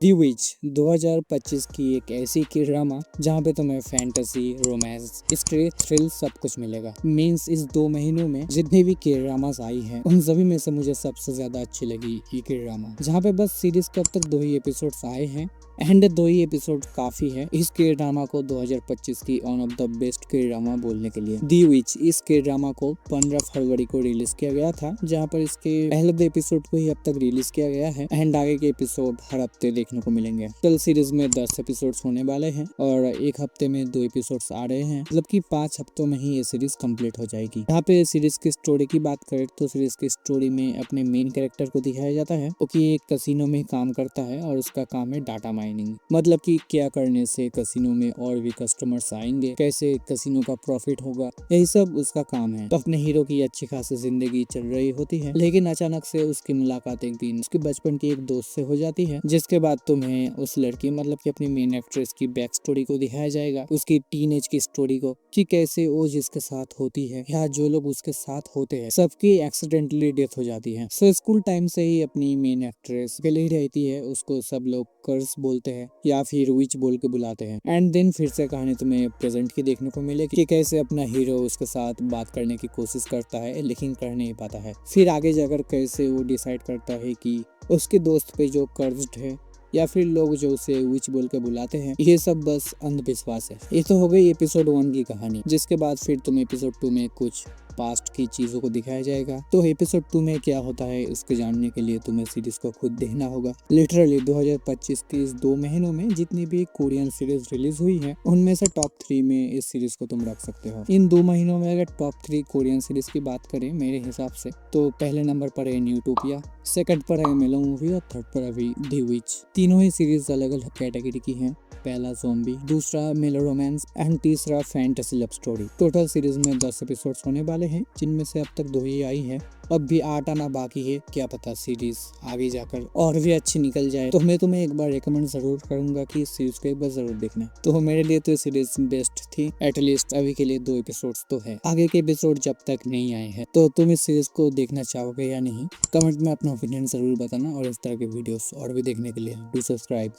दी विच 2025 की एक ऐसी की ड्रामा जहाँ पे तुम्हें फैंटेसी, रोमांस, हिस्ट्री, थ्रिल सब कुछ मिलेगा। मीन्स इस 2 महीनों में जितनी भी के ड्रामास आई हैं उन सभी में से मुझे सबसे ज्यादा अच्छी लगी ये के ड्रामा, जहाँ पे बस सीरीज के अब तक 2 ही एपिसोड्स आए हैं एंड 2 ही एपिसोड काफी है इस के ड्रामा को 2025 की वन ऑफ द बेस्ट के ड्रामा बोलने के लिए। दी विच इस के ड्रामा को 15 फरवरी को रिलीज किया गया था, जहाँ पर इसके पहले 2 एपिसोड को ही अब तक रिलीज किया गया है एंड आगे के एपिसोड हर हफ्ते देखने को मिलेंगे। कल सीरीज में 10 एपिसोड्स होने वाले हैं और एक हफ्ते में 2 एपिसोड्स आ रहे हैं, मतलब कि 5 हफ्तों में ही ये सीरीज कंप्लीट हो जाएगी। यहाँ पे सीरीज की स्टोरी की बात करें तो सीरीज की स्टोरी में अपने मेन कैरेक्टर को दिखाया जाता है कि एक कसिनो में काम करता है और उसका काम है डाटा माइनिंग। मतलब कि क्या करने से कसिनो में और भी कस्टमर्स आएंगे, कैसे कसिनो का प्रॉफिट होगा, यही सब उसका काम है। तो अपने हीरो की अच्छी खासी जिंदगी चल रही होती है, लेकिन अचानक से उसकी मुलाकात एक दिन उसके बचपन की एक दोस्त से हो जाती है, जिसके बाद तुम्हें उस लड़की मतलब कि अपनी मेन एक्ट्रेस की बैक स्टोरी को दिखाया जाएगा, उसकी टीनेज की स्टोरी को, कि कैसे वो जिसके साथ होती है या जो लोग उसके साथ होते हैं सबकी एक्सीडेंटली डेथ हो जाती है। सो स्कूल टाइम से ही अपनी मेन एक्ट्रेस अकेले ही रहती है, उसको सब लोग कर्स बोलते हैं या फिर विच बोल के बुलाते हैं। एंड देन फिर से कहानी तुम्हें प्रेजेंट की देखने को मिलेगी कि कैसे अपना हीरो उसके साथ बात करने की कोशिश करता है लेकिन कर नहीं पाता है। फिर आगे जाकर कैसे वो डिसाइड करता है कि उसके दोस्त पे जो कर्स्ड है या फिर लोग जो उसे विच बोल के बुलाते हैं ये सब बस अंधविश्वास है। ये तो हो गई एपिसोड 1 की कहानी, जिसके बाद फिर तुम एपिसोड 2 में कुछ पास्ट की चीजों को दिखाया जाएगा। तो एपिसोड 2 में क्या होता है इसके जानने के लिए तुम्हें सीरीज को खुद देखना होगा। लिटरली 2025 के इस 2 महीनों में जितनी भी कोरियन सीरीज रिलीज हुई है उनमें से टॉप 3 में इस सीरीज को तुम रख सकते हो। इन 2 महीनों में अगर टॉप 3 कोरियन सीरीज की बात करें मेरे हिसाब से तो पहले नंबर पर है न्यूटोपिया, सेकंड पर है मेलो मूवी और थर्ड पर अभी दी विच। तीनों ही सीरीज अलग अलग कैटेगरी की हैं। पहला ज़ॉम्बी, दूसरा मेलो रोमांस एंड तीसरा fantasy love story. Total series में 10 एपिसोड्स होने वाले हैं, जिनमें से अब तक 2 ही आई है, अब भी 8 आना बाकी है। क्या पता सीरीज आगे जाकर और भी अच्छी निकल जाए। तो मैं तुम्हें एक बार रिकमेंड जरूर करूंगा कि इस सीरीज को एक बार जरूर देखना। तो मेरे लिए तो सीरीज बेस्ट थी, एटलीस्ट अभी के लिए 2 एपिसोड्स तो है, आगे के एपिसोड जब तक नहीं आए हैं। तो तुम इस सीरीज को देखना चाहोगे या नहीं, कमेंट में अपना ओपिनियन जरूर बताना और इस तरह के वीडियोस और भी देखने के लिए डू सब्सक्राइब।